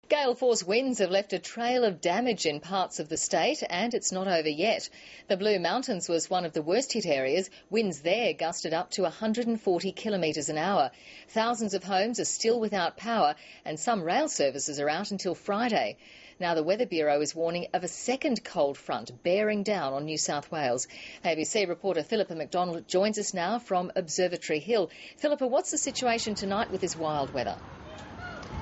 Gale-force winds have left a trail of damage in parts of the state, and it's not over yet. The Blue Mountains was one of the worst hit areas. Winds there gusted up to 140 kilometres an hour. Thousands of homes are still without power, and some rail services are out until Friday. Now the Weather Bureau is warning of a second cold front bearing down on New South Wales. ABC reporter Philippa McDonald joins us now from Observatory Hill. Philippa, what's the situation tonight with this wild weather?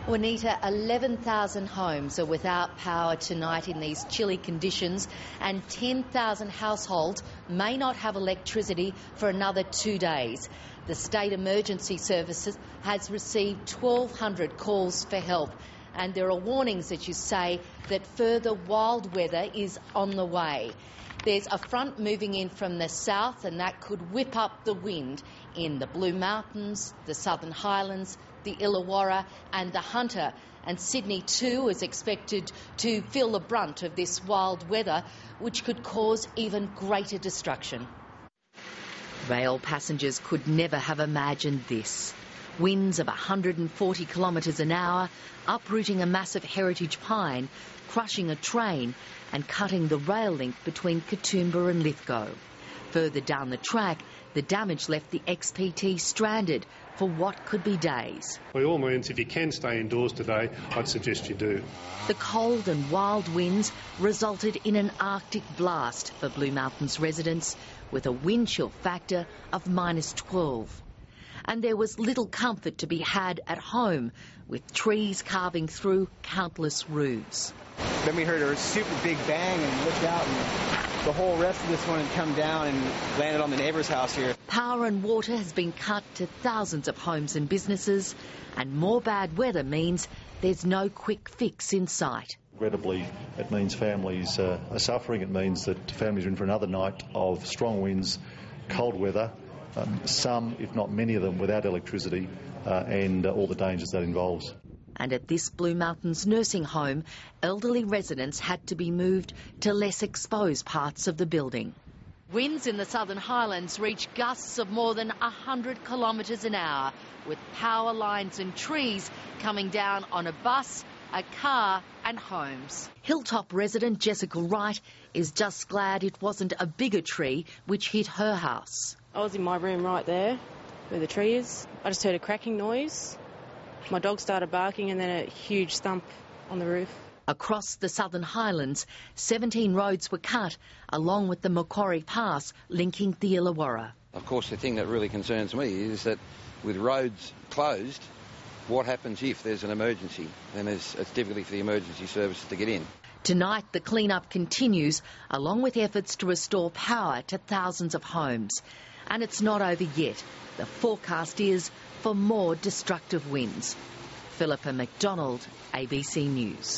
Juanita, 11,000 homes are without power tonight in these chilly conditions, and 10,000 households may not have electricity for another 2 days. The State Emergency Services has received 1,200 calls for help, and there are warnings, as you say, that further wild weather is on the way. There's a front moving in from the south, and that could whip up the wind in the Blue Mountains, the Southern Highlands, the Illawarra and the Hunter. And Sydney too is expected to feel the brunt of this wild weather, which could cause even greater destruction. Rail passengers could never have imagined this. Winds of 140 kilometres an hour, uprooting a massive heritage pine, crushing a train and cutting the rail link between Katoomba and Lithgow. Further down the track, the damage left the XPT stranded for what could be days. By all means, if you can stay indoors today, I'd suggest you do. The cold and wild winds resulted in an Arctic blast for Blue Mountains residents, with a wind chill factor of -12. And there was little comfort to be had at home, with trees carving through countless roofs. Then we heard a super big bang and looked out, and the whole rest of this one had come down and landed on the neighbour's house here. Power and water has been cut to thousands of homes and businesses, and more bad weather means there's no quick fix in sight. Regrettably, it means families are suffering. It means that families are in for another night of strong winds, cold weather, some, if not many of them, without electricity and all the dangers that involves. And at this Blue Mountains nursing home, elderly residents had to be moved to less exposed parts of the building. Winds in the Southern Highlands reach gusts of more than 100 kilometres an hour, with power lines and trees coming down on a bus, a car and homes. Hilltop resident Jessica Wright is just glad it wasn't a bigger tree which hit her house. I was in my room right there, where the tree is. I just heard a cracking noise. My dog started barking and then a huge thump on the roof. Across the Southern Highlands, 17 roads were cut, along with the Macquarie Pass linking the Illawarra. Of course, the thing that really concerns me is that with roads closed, what happens if there's an emergency? Then it's difficult for the emergency services to get in. Tonight, the clean-up continues, along with efforts to restore power to thousands of homes. And it's not over yet. The forecast is for more destructive winds. Philippa McDonald, ABC News.